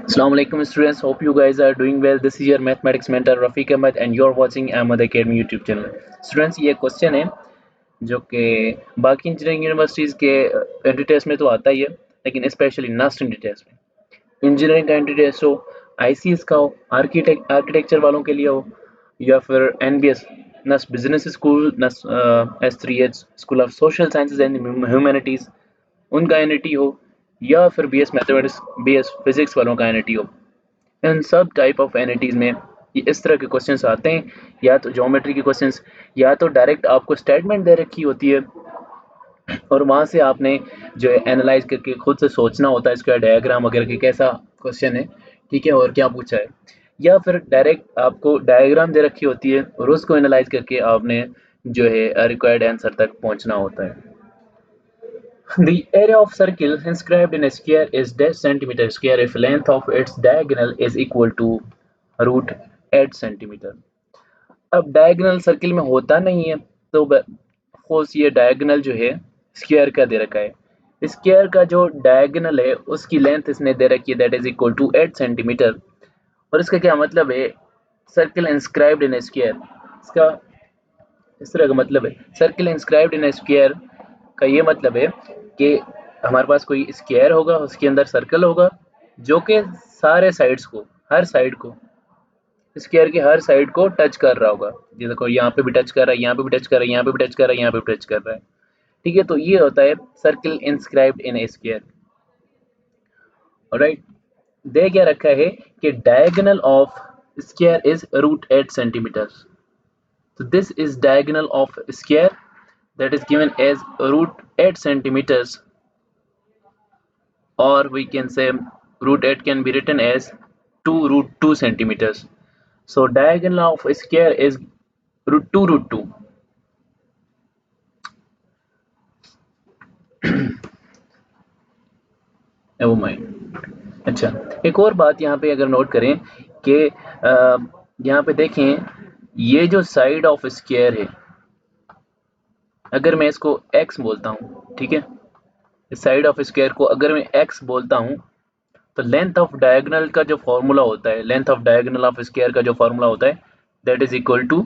Assalamu alaikum students, hope you guys are doing well. This is your mathematics mentor Rafiq Ahmed and you're watching Ahmed Academy YouTube channel. Students, ये question है जो कि बाकी engineering universities के entry test में तो आता ही है, लेकिन स्पेशली नास्ट एंट्री टेस्ट में इंजीनियरिंग का एंट्री टेस्ट हो, आईसीएस का हो, आर्किटेक्चर वालों के लिए हो, या फिर NBS NUST business school, NUST S3H school of social sciences and humanities उनका एनईटी हो, या फिर बीएस मैथमेटिक्स बीएस फिजिक्स वालों का एनईटी हो। इन सब टाइप ऑफ एनईटीज़ में ये इस तरह के क्वेश्चंस आते हैं, या तो ज्योमेट्री के क्वेश्चंस, या तो डायरेक्ट आपको स्टेटमेंट दे रखी होती है और वहाँ से आपने जो है एनालाइज करके खुद से सोचना होता है इसका डायग्राम वगैरह कि कैसा क्वेश्चन है, ठीक है, और क्या पूछा है। या फिर डायरेक्ट आपको डायग्राम दे रखी होती है और उसको एनालाइज करके आपने जो है रिक्वायर्ड आंसर तक पहुँचना होता है। The area of circle inscribed in a square is dash centimeter square if length of its diagonal is equal to root 8 centimeter। अब डायगोनल सर्किल में होता नहीं है, तो सपोज ये डायगोनल जो है स्क्वायर का दे रखा है, स्क्वायर का जो डायगोनल है उसकी लेंथ इसने दे रखी है that is equal to 8 centimetre. और इसका क्या मतलब है, circle inscribed in a square, इसका इस तरह का मतलब है सर्किल इंस्क्राइब्ड इन स्क्वायर का ये मतलब है कि हमारे पास कोई स्क्वायर होगा, उसके अंदर सर्कल होगा जो कि सारे साइड्स को, हर साइड को, स्क्वायर की हर साइड को टच कर रहा होगा। ये देखो यहाँ पे भी टच कर रहा है, यहाँ पे भी टच कर रहा है, यहाँ पे भी टच कर रहा है, यहाँ पे भी टच कर रहा है, ठीक है। तो ये होता है circle inscribed in a square. Alright, दे क्या रखा है कि diagonal of square is root 8 centimetre. So this is diagonal of square that is given as root 8 centimeters, or we can say root 8 can be written as 2 root 2 centimeters. So diagonal of square is root 2। Never mind। अच्छा, एक और बात यहाँ पे अगर note करें कि यहाँ पे देखें ये जो साइड ऑफ स्क्वायर है, अगर मैं इसको x बोलता हूँ, ठीक है, इस साइड ऑफ स्क्वायर को अगर मैं x बोलता हूँ, तो लेंथ ऑफ डायगोनल का जो फॉर्मूला होता है, length of diagonal of square का जो फॉर्मूला होता है that is equal to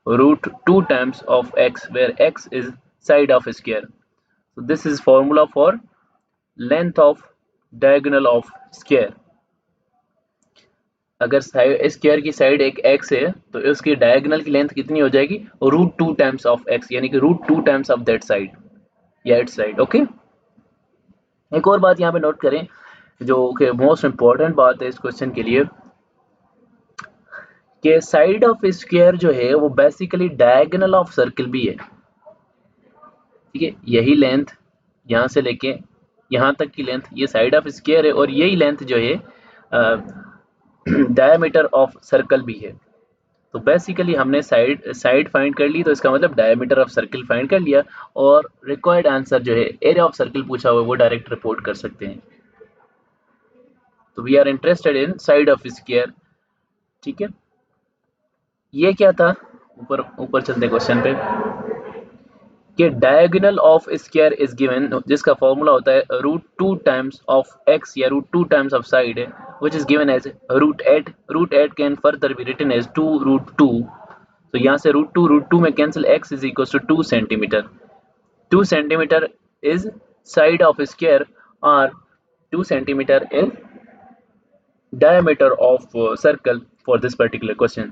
root 2 times of x where x is side of square. so this is formula for length of diagonal of square। अगर square की side एक x है तो उसकी डायगोनल की लेंथ कितनी हो जाएगी, रूट 2 टाइम्स ऑफ x, यानी कि root 2 times of that side या इट साइड। ओके, एक और बात यहाँ पे नोट करें जो कि मोस्ट इंपॉर्टेंट बात है इस क्वेश्चन के लिए, कि साइड ऑफ स्क्वायर जो है वो बेसिकली डायगोनल ऑफ सर्किल भी है, ठीक है। यही लेंथ यहाँ से लेके यहाँ तक की लेंथ ये साइड ऑफ स्क्वायर है, और यही लेंथ जो है डायमीटर ऑफ सर्कल भी है। तो बेसिकली हमने साइड साइड फाइंड कर ली, तो इसका मतलब डायमीटर ऑफ सर्किल फाइंड कर लिया, और रिक्वायर्ड आंसर जो है एरिया ऑफ सर्किल पूछा हुआ वो डायरेक्ट रिपोर्ट कर सकते हैं। तो we are interested in side of square, ठीक है। ये क्या था, ऊपर ऊपर चलते क्वेश्चन पे, कि diagonal of square is given, जिसका फॉर्मूला होता है रूट 2 टाइम्स ऑफ x या रूट 2 टाइम्स ऑफ साइड है which is given as root 8। Root 8 can further be written as 2 root 2। तो यहाँ से रूट 2 में cancel, x is equal to 2 centimetre. 2 centimetre is side of square, और 2 centimetre is diameter of circle for this particular question।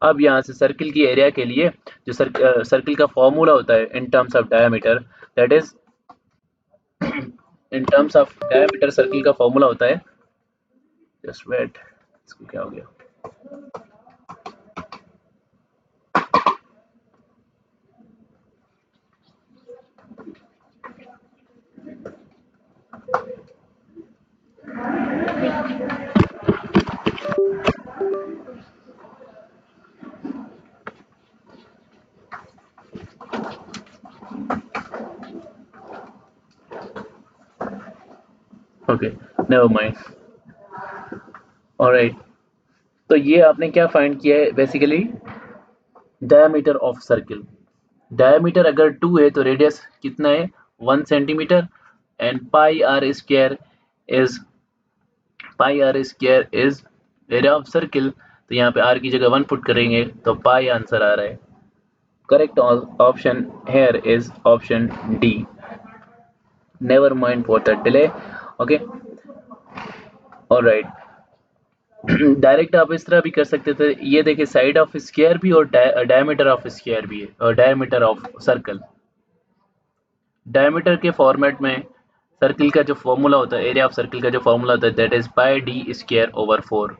अब यहाँ से circle की area के लिए जो सर्किल का फॉर्मूला होता है in terms of diameter, that is in terms of diameter circle का फॉर्मूला होता है, जस्ट वेट, इसको क्या हो गया, ओके, नेवर माइंड। ऑलराइट, तो ये आपने क्या फाइंड किया है, basically diameter of circle. Diameter अगर 2 है तो रेडियस कितना है, 1 centimetre, and pi r square is pi r square is area of circle, तो यहाँ पे आर की जगह 1 पुट करेंगे तो पाई आंसर आ रहा है। Correct option here is option D. Never mind for the delay. Okay, alright. Direct आप इस तरह भी कर सकते थे, ये देखिए साइड ऑफ स्क्वायर भी और डायमीटर ऑफ स्क्वायर भी है, और डायमीटर ऑफ सर्कल। डायमीटर के फॉर्मेट में सर्किल का जो फॉर्मूला होता है, एरिया ऑफ सर्किल का जो फॉर्मूला होता है, that is pi D square over 4।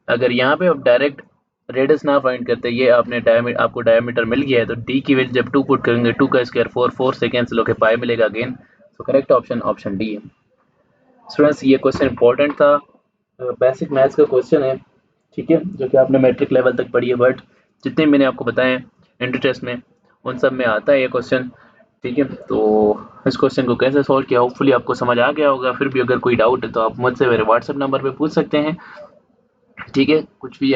अगर यहाँ पे आप डायरेक्ट रेडियस ना फाइंड करते, ये आपको डायमीटर मिल गया है, तो डी की वैल्यू जब 2 पुट करेंगे, 2 का स्क्वायर 4, 4 से कैंसिल होकर पाई मिलेगा again. So correct option option D है। स्टूडेंट्स, ये क्वेश्चन इंपॉर्टेंट था, बेसिक मैथ्स का क्वेश्चन है, ठीक है, जो कि आपने मैट्रिक लेवल तक पढ़ी है, बट जितने मैंने आपको बताए एंट्री टेस्ट में उन सब में आता है ये क्वेश्चन, ठीक है। तो इस क्वेश्चन को कैसे सॉल्व किया, होपफुली आपको समझ आ गया होगा। फिर भी अगर कोई डाउट है तो आप मुझसे मेरे व्हाट्सएप नंबर पे पूछ सकते हैं, ठीक है। कुछ भी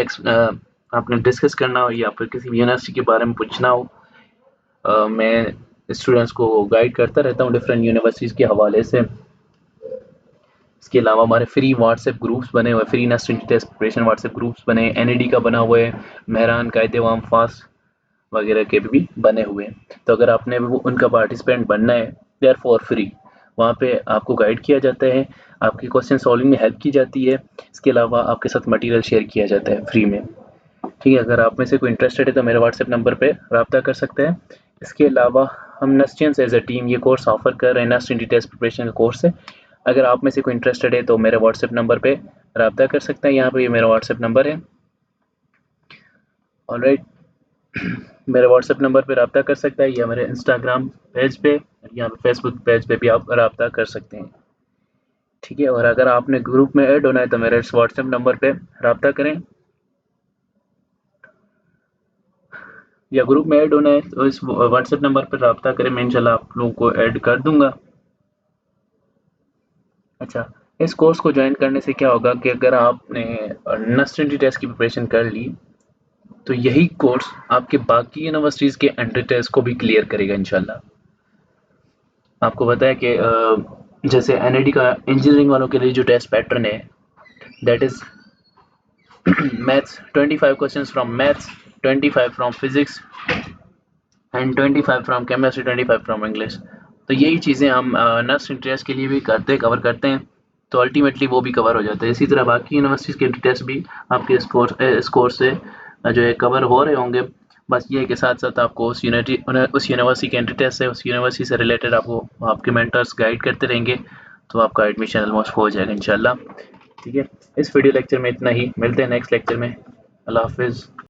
आपने डिस्कस करना हो या फिर किसी भी यूनिवर्सिटी के बारे में पूछना हो, मैं स्टूडेंट्स को गाइड करता रहता हूँ डिफरेंट यूनिवर्सिटीज़ के हवाले से। इसके अलावा हमारे फ्री व्हाट्सएप ग्रुप्स बने हुए, free NUST test preparation WhatsApp groups बने, एनईडी का बना हुआ है, मेहरान कायदेवाम फास्ट वगैरह के भी बने हुए हैं। तो अगर आपने वो उनका पार्टिसिपेंट बनना है, दे आर फॉर फ्री। वहाँ पे आपको गाइड किया जाता है, आपकी क्वेश्चन सॉल्विंग में हेल्प की जाती है, इसके अलावा आपके साथ मटेरियल शेयर किया जाता है फ्री में, ठीक है। अगर आप में से कोई इंटरेस्टेड है तो मेरे व्हाट्सएप नंबर पे रब्ता कर सकते हैं। इसके अलावा हम नेस्टियंस एज अ टीम ये कोर्स ऑफर कर रहे हैं, नेस्ट टेस्ट प्रिपरेशन का कोर्स है। अगर आप में से कोई इंटरेस्टेड है तो मेरे व्हाट्सएप नंबर पे रब्ता कर सकते हैं, यहाँ पे ये मेरा व्हाट्सएप नंबर है, ऑलराइट। मेरे व्हाट्सएप नंबर पे रब्ता कर सकता है, या मेरे इंस्टाग्राम पेज पे, या फेसबुक पेज पे भी आप रब्ता कर सकते हैं, ठीक है। और अगर आपने ग्रुप में ऐड होना है तो मेरे इस व्हाट्सएप नंबर पे रब्ता करें, या ग्रुप में ऐड होना है तो इस व्हाट्सएप नंबर पर रब्ता करें, मैं इंशाल्लाह आप लोगों को ऐड कर दूंगा। अच्छा, इस कोर्स को ज्वाइन करने से क्या होगा कि अगर आपने नेस्ट टेस्ट की प्रिपरेशन कर ली तो यही कोर्स आपके बाकी यूनिवर्सिटीज़ के एंट्री टेस्ट को भी क्लियर करेगा इंशाल्लाह। आपको पता है कि जैसे एनईडी का इंजीनियरिंग वालों के लिए जो टेस्ट पैटर्न है, that is maths 25 questions from maths, 25 from physics and 25 from chemistry, 25 from English. तो यही चीज़ें हम नेस्ट टेस्ट के लिए भी कवर करते हैं, तो अल्टीमेटली वो भी कवर हो जाता है। इसी तरह बाकी यूनिवर्सिटीज़ के टेस्ट भी आपके इस कोर्स से जो है कवर हो रहे होंगे। बस ये के साथ साथ आपको उस यूनिवर्सिटी के एंट्री टेस्ट है, उस यूनिवर्सिटी से रिलेटेड आपको आपके मेंटर्स गाइड करते रहेंगे, तो आपका एडमिशन ऑलमोस्ट हो जाएगा इंशाल्लाह, ठीक है। इस वीडियो लेक्चर में इतना ही, मिलते हैं नेक्स्ट लेक्चर में। अल्लाह हाफिज़।